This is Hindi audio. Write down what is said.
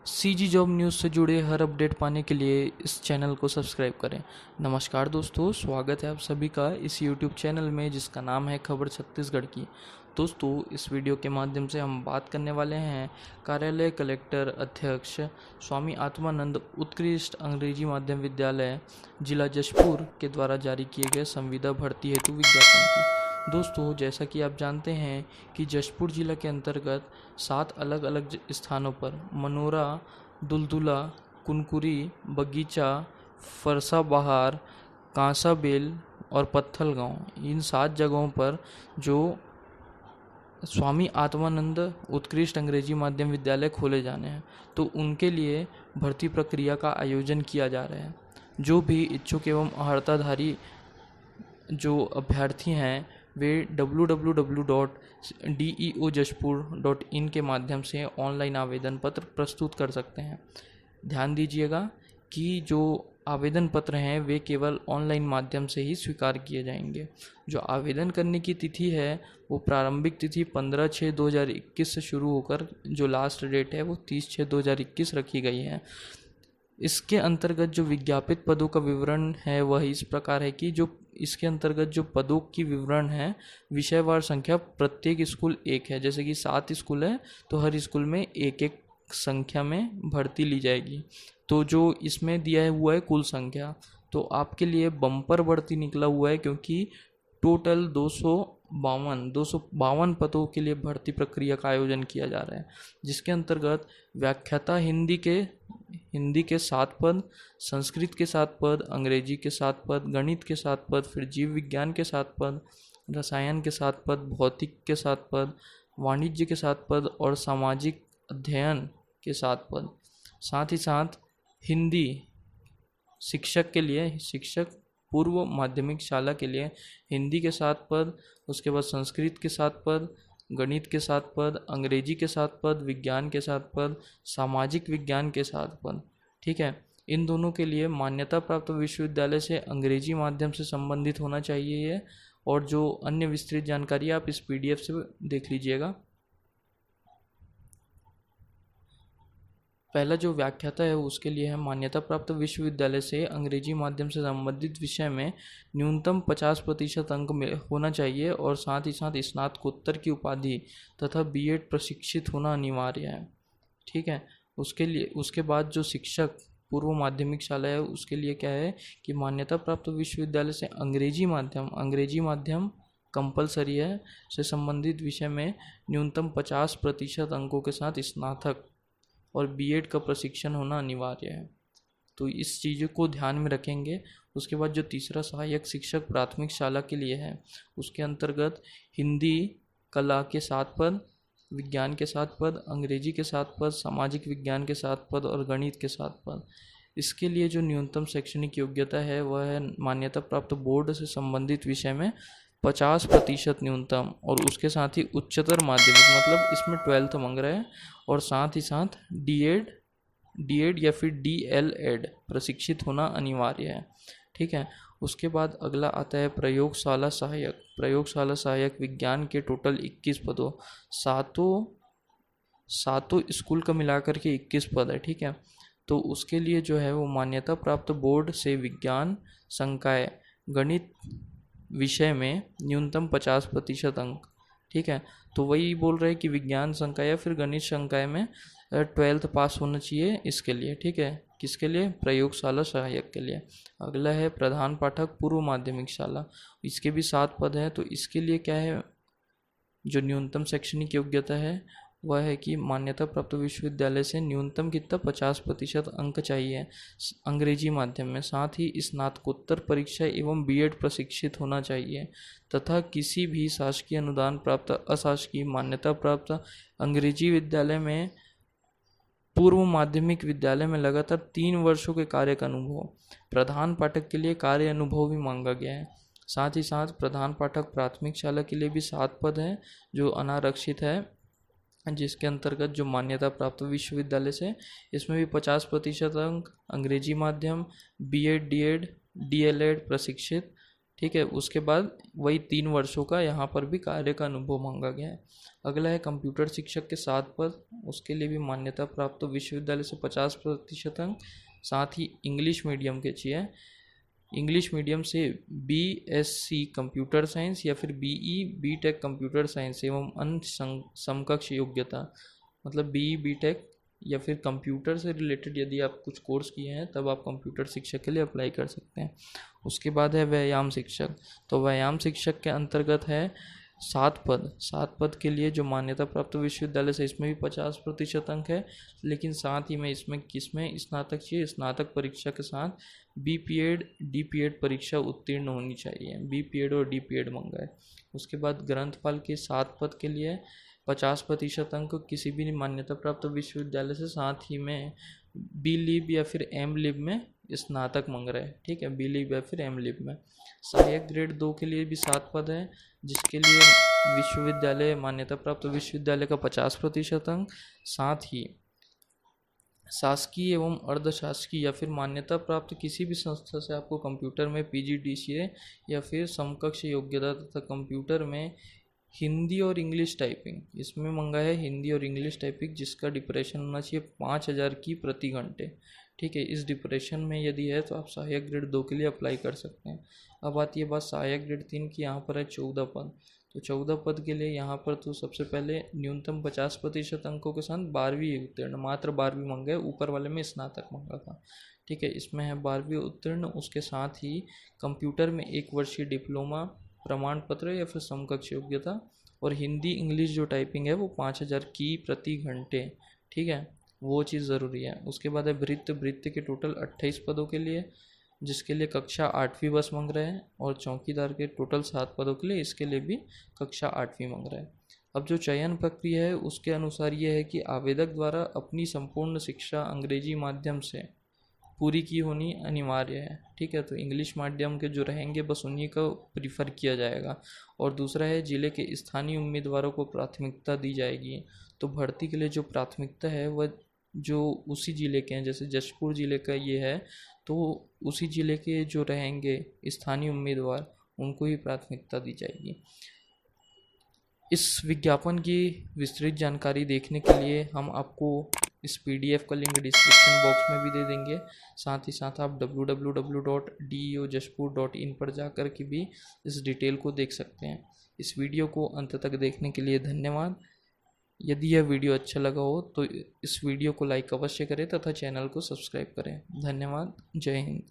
सीजी जॉब न्यूज़ से जुड़े हर अपडेट पाने के लिए इस चैनल को सब्सक्राइब करें। नमस्कार दोस्तों, स्वागत है आप सभी का इस यूट्यूब चैनल में जिसका नाम है खबर छत्तीसगढ़ की। दोस्तों, इस वीडियो के माध्यम से हम बात करने वाले हैं कार्यालय कलेक्टर अध्यक्ष स्वामी आत्मानंद उत्कृष्ट अंग्रेजी माध्यम विद्यालय जिला जशपुर के द्वारा जारी किए गए संविदा भर्ती हेतु विज्ञापन की। दोस्तों, जैसा कि आप जानते हैं कि जशपुर जिला के अंतर्गत 7 अलग अलग स्थानों पर मनोरा, दुलदुला, कुनकुरी, बगीचा, फरसा बहार, कांसाबेल और पत्थलगांव, इन 7 जगहों पर जो स्वामी आत्मानंद उत्कृष्ट अंग्रेजी माध्यम विद्यालय खोले जाने हैं, तो उनके लिए भर्ती प्रक्रिया का आयोजन किया जा रहा है। जो भी इच्छुक एवं अर्हताधारी जो अभ्यर्थी हैं वे www.deojashpur.in के माध्यम से ऑनलाइन आवेदन पत्र प्रस्तुत कर सकते हैं। ध्यान दीजिएगा कि जो आवेदन पत्र हैं वे केवल ऑनलाइन माध्यम से ही स्वीकार किए जाएंगे। जो आवेदन करने की तिथि है वो प्रारंभिक तिथि 15/6/2021 से शुरू होकर जो लास्ट डेट है वो 30/6/2021 रखी गई है। इसके अंतर्गत जो विज्ञापित पदों का विवरण है वह इस प्रकार है कि जो इसके अंतर्गत जो पदों की विवरण है, विषयवार संख्या प्रत्येक स्कूल एक है। जैसे कि 7 स्कूल है तो हर स्कूल में एक एक संख्या में भर्ती ली जाएगी। तो जो इसमें दिया हुआ है कुल संख्या, तो आपके लिए बम्पर भर्ती निकला हुआ है, क्योंकि टोटल 252 पदों के लिए भर्ती प्रक्रिया का आयोजन किया जा रहा है, जिसके अंतर्गत व्याख्याता हिंदी के 7 पद, संस्कृत के 7 पद, अंग्रेजी के 7 पद, गणित के 7 पद, फिर जीव विज्ञान के 7 पद, रसायन के 7 पद, भौतिक के 7 पद, वाणिज्य के 7 पद और सामाजिक अध्ययन के 7 पद। साथ ही साथ हिंदी शिक्षक के लिए, शिक्षक पूर्व माध्यमिक शाला के लिए हिंदी के 7 पद, उसके बाद संस्कृत के 7 पद, गणित के 7 पद, अंग्रेजी के 7 पद, विज्ञान के 7 पद, सामाजिक विज्ञान के 7 पद। ठीक है, इन दोनों के लिए मान्यता प्राप्त विश्वविद्यालय से अंग्रेजी माध्यम से संबंधित होना चाहिए ये, और जो अन्य विस्तृत जानकारी आप इस PDF से देख लीजिएगा। पहला जो व्याख्याता है उसके लिए है मान्यता प्राप्त विश्वविद्यालय से अंग्रेजी माध्यम से संबंधित विषय में न्यूनतम 50% अंक में होना चाहिए, और साथ ही साथ स्नातकोत्तर की उपाधि तथा BEd प्रशिक्षित होना अनिवार्य है। ठीक है, उसके बाद जो शिक्षक पूर्व माध्यमिक शाला है उसके लिए क्या है कि मान्यता प्राप्त विश्वविद्यालय से अंग्रेजी माध्यम कंपलसरी है से संबंधित विषय में न्यूनतम 50% अंकों के साथ स्नातक और BEd का प्रशिक्षण होना अनिवार्य है। तो इस चीज़ों को ध्यान में रखेंगे। उसके बाद जो तीसरा सहायक शिक्षक प्राथमिक शाला के लिए है, उसके अंतर्गत हिंदी कला के 7 पद, विज्ञान के 7 पद, अंग्रेजी के 7 पद, सामाजिक विज्ञान के 7 पद और गणित के 7 पद। इसके लिए जो न्यूनतम शैक्षणिक योग्यता है वह है मान्यता प्राप्त बोर्ड से संबंधित विषय में 50% न्यूनतम, और उसके साथ ही उच्चतर माध्यमिक, मतलब इसमें 12th मांग रहा है, और साथ ही साथ DEd या फिर DLEd प्रशिक्षित होना अनिवार्य है। ठीक है, उसके बाद अगला आता है प्रयोगशाला सहायक विज्ञान के टोटल 21 पदों, सातों स्कूल का मिलाकर के 21 पद है। ठीक है, तो उसके लिए जो है वो मान्यता प्राप्त बोर्ड से विज्ञान संकाय गणित विषय में न्यूनतम 50% अंक। ठीक है, तो वही बोल रहे हैं कि विज्ञान संकाय या फिर गणित संकाय में 12th पास होना चाहिए इसके लिए। ठीक है, किसके लिए? प्रयोगशाला सहायक के लिए। अगला है प्रधान पाठक पूर्व माध्यमिक शाला, इसके भी 7 पद हैं। तो इसके लिए क्या है, जो न्यूनतम शैक्षणिक योग्यता है वह है कि मान्यता प्राप्त विश्वविद्यालय से न्यूनतम कितना 50% अंक चाहिए अंग्रेजी माध्यम में, साथ ही स्नातकोत्तर परीक्षा एवं BEd प्रशिक्षित होना चाहिए, तथा किसी भी शासकीय अनुदान प्राप्त अशासकीय मान्यता प्राप्त अंग्रेजी विद्यालय में पूर्व माध्यमिक विद्यालय में लगातार 3 वर्षों के कार्य का अनुभव। प्रधान पाठक के लिए कार्य अनुभव भी मांगा गया है। साथ ही साथ प्रधान पाठक प्राथमिक शाला के लिए भी 7 पद हैं जो अनारक्षित है, जिसके अंतर्गत जो मान्यता प्राप्त विश्वविद्यालय से इसमें भी 50% अंक अंग्रेजी माध्यम, BEd DEd DLEd प्रशिक्षित। ठीक है, उसके बाद वही 3 वर्षों का यहाँ पर भी कार्य का अनुभव मांगा गया है। अगला है कंप्यूटर शिक्षक के 7 पद, उसके लिए भी मान्यता प्राप्त विश्वविद्यालय से 50% अंक। साथ ही इंग्लिश मीडियम के चाहिए, इंग्लिश मीडियम से BSc कंप्यूटर साइंस या फिर BE BTech कंप्यूटर साइंस एवं अन्य समकक्ष योग्यता, मतलब BE BTech या फिर कंप्यूटर से रिलेटेड यदि आप कुछ कोर्स किए हैं तब आप कंप्यूटर शिक्षक के लिए अप्लाई कर सकते हैं। उसके बाद है व्यायाम शिक्षक, तो व्यायाम शिक्षक के अंतर्गत है 7 पद के लिए जो मान्यता प्राप्त विश्वविद्यालय से, इसमें भी 50% अंक है, लेकिन साथ ही में इसमें किसमें स्नातक चाहिए, स्नातक परीक्षा के साथ BPEd DPEd परीक्षा उत्तीर्ण होनी चाहिए, BPEd और DPEd मंगा है। उसके बाद ग्रंथपाल के 7 पद के लिए 50% अंक किसी भी मान्यता प्राप्त विश्वविद्यालय से, साथ ही में B.Lib या फिर M.Lib में स्नातक मांग रहा है, ठीक है, B.Lib या फिर M.Lib में। सहायक ग्रेड 2 के लिए भी 7 पद है, जिसके लिए विश्वविद्यालय मान्यता प्राप्त विश्वविद्यालय का 50% अंक, साथ ही शासकीय एवं अर्धशासकीय या फिर मान्यता प्राप्त किसी भी संस्था से आपको कंप्यूटर में PGDCA या फिर समकक्ष योग्यता तथा कंप्यूटर में हिंदी और इंग्लिश टाइपिंग, इसमें मंगा है हिंदी और इंग्लिश टाइपिंग, जिसका डिप्रेशन होना चाहिए 5000 की प्रति घंटे, ठीक है। इस डिप्रेशन में यदि है तो आप सहायक ग्रेड 2 के लिए अप्लाई कर सकते हैं। अब आती है बात सहायक ग्रेड 3 की, यहाँ पर है 14 पद, तो 14 पद के लिए यहाँ पर तो सबसे पहले न्यूनतम 50% अंकों के साथ 12वीं उत्तीर्ण, मात्र 12वीं मंगा है, ऊपर वाले में स्नातक मंगा था, ठीक है। इसमें है 12वीं उत्तीर्ण, उसके साथ ही कंप्यूटर में 1 वर्षीय डिप्लोमा प्रमाण पत्र या फिर समकक्ष योग्यता, और हिंदी इंग्लिश जो टाइपिंग है वो 5000 की प्रति घंटे, ठीक है, वो चीज़ ज़रूरी है। उसके बाद है वृत्ति के टोटल 28 पदों के लिए, जिसके लिए कक्षा 8वीं बस मांग रहे हैं, और चौकीदार के टोटल 7 पदों के लिए, इसके लिए भी कक्षा 8वीं मांग रहे हैं। अब जो चयन प्रक्रिया है उसके अनुसार ये है कि आवेदक द्वारा अपनी संपूर्ण शिक्षा अंग्रेजी माध्यम से पूरी की होनी अनिवार्य है, ठीक है। तो इंग्लिश माध्यम के जो रहेंगे बस उन्हीं का प्रीफर किया जाएगा। और दूसरा है जिले के स्थानीय उम्मीदवारों को प्राथमिकता दी जाएगी, तो भर्ती के लिए जो प्राथमिकता है वह जो उसी ज़िले के हैं, जैसे जशपुर ज़िले का ये है तो उसी ज़िले के जो रहेंगे स्थानीय उम्मीदवार उनको ही प्राथमिकता दी जाएगी। इस विज्ञापन की विस्तृत जानकारी देखने के लिए हम आपको इस PDF का लिंक डिस्क्रिप्शन बॉक्स में भी दे देंगे, साथ ही साथ आप www.deojashpur.in पर जाकर के भी इस डिटेल को देख सकते हैं। इस वीडियो को अंत तक देखने के लिए धन्यवाद। यदि यह वीडियो अच्छा लगा हो तो इस वीडियो को लाइक अवश्य करें तथा चैनल को सब्सक्राइब करें। धन्यवाद। जय हिंद।